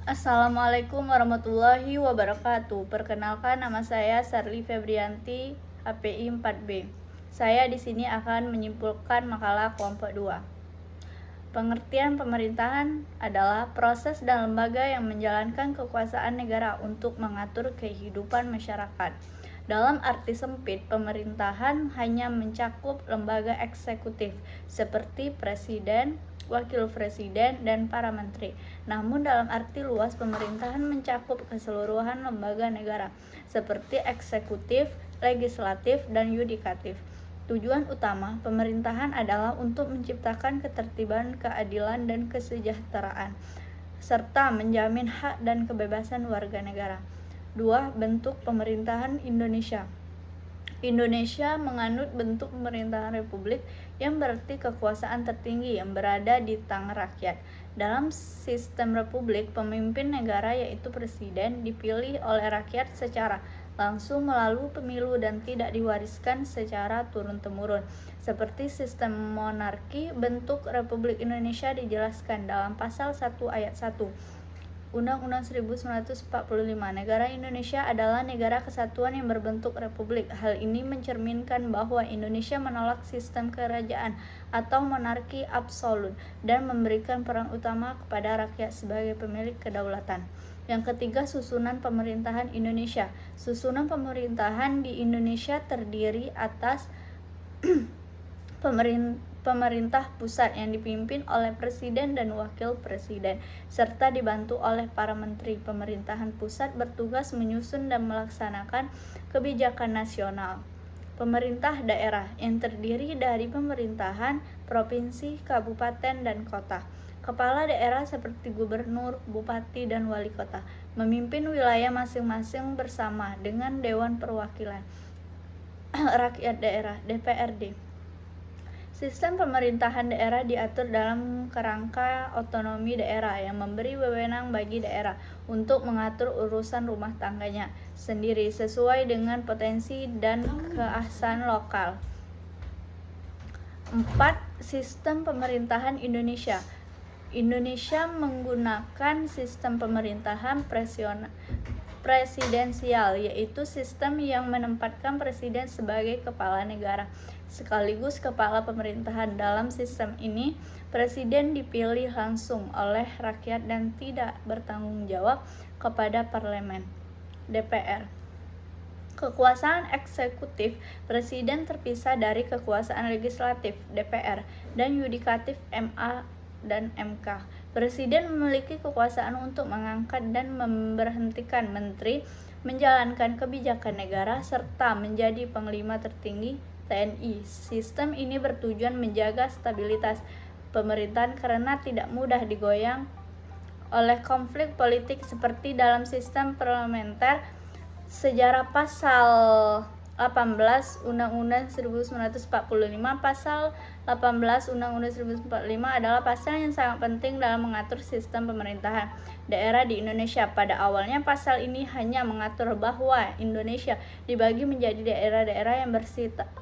Assalamualaikum warahmatullahi wabarakatuh. Perkenalkan, nama saya Sarli Febrianti, HPI 4B. Saya di sini akan menyimpulkan makalah kelompok 2. Pengertian pemerintahan adalah proses dan lembaga yang menjalankan kekuasaan negara untuk mengatur kehidupan masyarakat. Dalam arti sempit, pemerintahan hanya mencakup lembaga eksekutif seperti presiden, wakil presiden, dan para menteri. Namun dalam arti luas, pemerintahan mencakup keseluruhan lembaga negara seperti eksekutif, legislatif, dan yudikatif. Tujuan utama pemerintahan adalah untuk menciptakan ketertiban, keadilan, dan kesejahteraan, serta menjamin hak dan kebebasan warga negara. 2. Bentuk pemerintahan Indonesia. Indonesia menganut bentuk pemerintahan republik yang berarti kekuasaan tertinggi yang berada di tangan rakyat. Dalam sistem republik, pemimpin negara yaitu presiden dipilih oleh rakyat secara langsung melalui pemilu dan tidak diwariskan secara turun-temurun. Seperti sistem monarki, bentuk Republik Indonesia dijelaskan dalam pasal 1 ayat 1 Undang-Undang 1945. Negara Indonesia adalah negara kesatuan yang berbentuk republik. Hal ini mencerminkan bahwa Indonesia menolak sistem kerajaan atau monarki absolut dan memberikan peran utama kepada rakyat sebagai pemilik kedaulatan. Yang ketiga, susunan pemerintahan Indonesia. Susunan pemerintahan di Indonesia terdiri atas pemerintah pusat yang dipimpin oleh presiden dan wakil presiden, serta dibantu oleh para menteri. Pemerintahan pusat bertugas menyusun dan melaksanakan kebijakan nasional. Pemerintah daerah yang terdiri dari pemerintahan provinsi, kabupaten, dan kota. Kepala daerah seperti gubernur, bupati, dan wali kota memimpin wilayah masing-masing bersama dengan Dewan Perwakilan Rakyat Daerah (DPRD). Sistem pemerintahan daerah diatur dalam kerangka otonomi daerah yang memberi wewenang bagi daerah untuk mengatur urusan rumah tangganya sendiri sesuai dengan potensi dan keasaan lokal. 4. Sistem pemerintahan Indonesia. Indonesia menggunakan sistem pemerintahan presidensial, yaitu sistem yang menempatkan presiden sebagai kepala negara sekaligus kepala pemerintahan. Dalam sistem ini, presiden dipilih langsung oleh rakyat dan tidak bertanggung jawab kepada parlemen (DPR). Kekuasaan eksekutif presiden terpisah dari kekuasaan legislatif (DPR) dan yudikatif (MA dan MK). Presiden memiliki kekuasaan untuk mengangkat dan memberhentikan menteri, menjalankan kebijakan negara, serta menjadi panglima tertinggi TNI. Sistem ini bertujuan menjaga stabilitas pemerintahan karena tidak mudah digoyang oleh konflik politik seperti dalam sistem parlementer. Sejarah pasal 18 Undang-Undang 1945. Pasal 18 Undang-Undang 1945 adalah pasal yang sangat penting dalam mengatur sistem pemerintahan daerah di Indonesia. Pada awalnya pasal ini hanya mengatur bahwa Indonesia dibagi menjadi daerah-daerah yang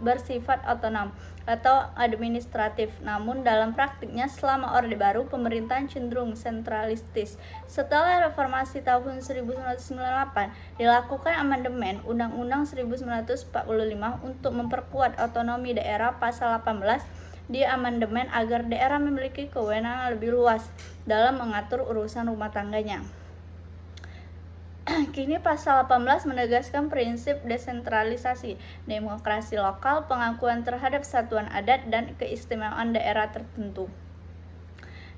bersifat otonom atau administratif. Namun dalam praktiknya selama Orde Baru, pemerintahan cenderung sentralistis. Setelah reformasi tahun 1998, dilakukan amandemen Undang-Undang 1945 untuk memperkuat otonomi daerah. Pasal 18 di amandemen agar daerah memiliki kewenangan lebih luas dalam mengatur urusan rumah tangganya. Kini pasal 18 menegaskan prinsip desentralisasi, demokrasi lokal, pengakuan terhadap satuan adat, dan keistimewaan daerah tertentu.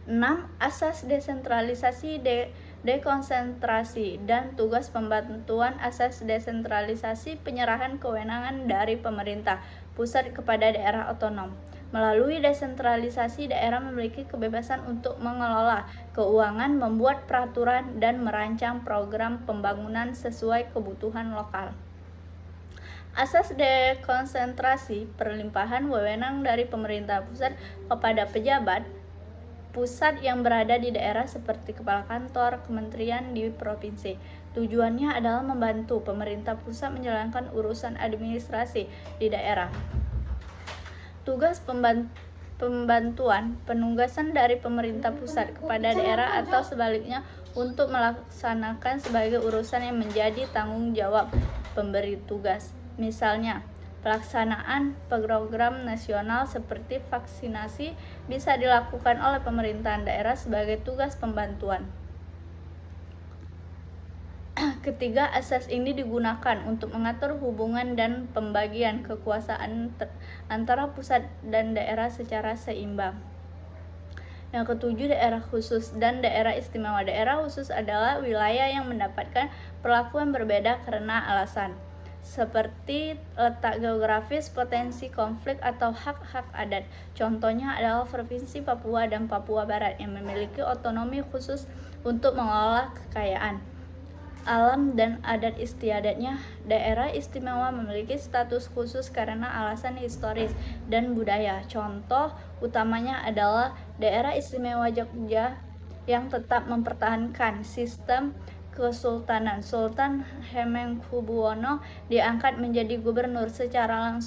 6. Asas desentralisasi, dekonsentrasi, dan tugas pembantuan. Asas desentralisasi, penyerahan kewenangan dari pemerintah pusat kepada daerah otonom. Melalui desentralisasi, daerah memiliki kebebasan untuk mengelola keuangan, membuat peraturan, dan merancang program pembangunan sesuai kebutuhan lokal. Asas dekonsentrasi, perlimpahan wewenang dari pemerintah pusat kepada pejabat pusat yang berada di daerah seperti kepala kantor, kementerian di provinsi. Tujuannya adalah membantu pemerintah pusat menjalankan urusan administrasi di daerah. Tugas pembantuan penugasan dari pemerintah pusat kepada daerah atau sebaliknya, untuk melaksanakan sebagai urusan yang menjadi tanggung jawab pemberi tugas. Misalnya, pelaksanaan program nasional seperti vaksinasi bisa dilakukan oleh pemerintahan daerah sebagai tugas pembantuan. Ketiga, asas ini digunakan untuk mengatur hubungan dan pembagian kekuasaan antara pusat dan daerah secara seimbang. Yang ketujuh, daerah khusus dan daerah istimewa. Daerah khusus adalah wilayah yang mendapatkan perlakuan berbeda karena alasan seperti letak geografis, potensi konflik, atau hak-hak adat. Contohnya adalah Provinsi Papua dan Papua Barat yang memiliki otonomi khusus untuk mengelola kekayaan alam dan adat istiadatnya. Daerah istimewa memiliki status khusus karena alasan historis dan budaya. Contoh utamanya adalah daerah istimewa Jogja yang tetap mempertahankan sistem kesultanan. Sultan Hamengkubuwono diangkat menjadi gubernur secara langsung